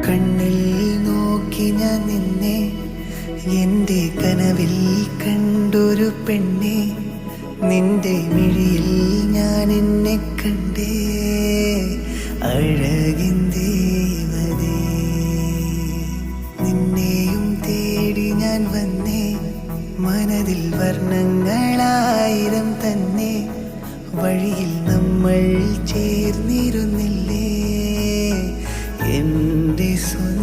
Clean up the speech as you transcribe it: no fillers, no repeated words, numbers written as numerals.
കണ്ണിൽ നോക്കി ഞാൻ നിന്നെ, എൻ്റെ കനവിൽ കണ്ടൊരു പെണ്ണെ, നിന്റെ മിഴിയിൽ ഞാൻ എന്നെ കണ്ടേ, അഴകിൻ ദേവതേ. നിന്നെയും തേടി ഞാൻ വന്നേ, മനതിൽ വർണ്ണങ്ങളായിരം തന്നെ, വഴിയിൽ നമ്മൾ ചേർന്നിരുന്നില്ലേ എൻ്റെ സ്വന്തം.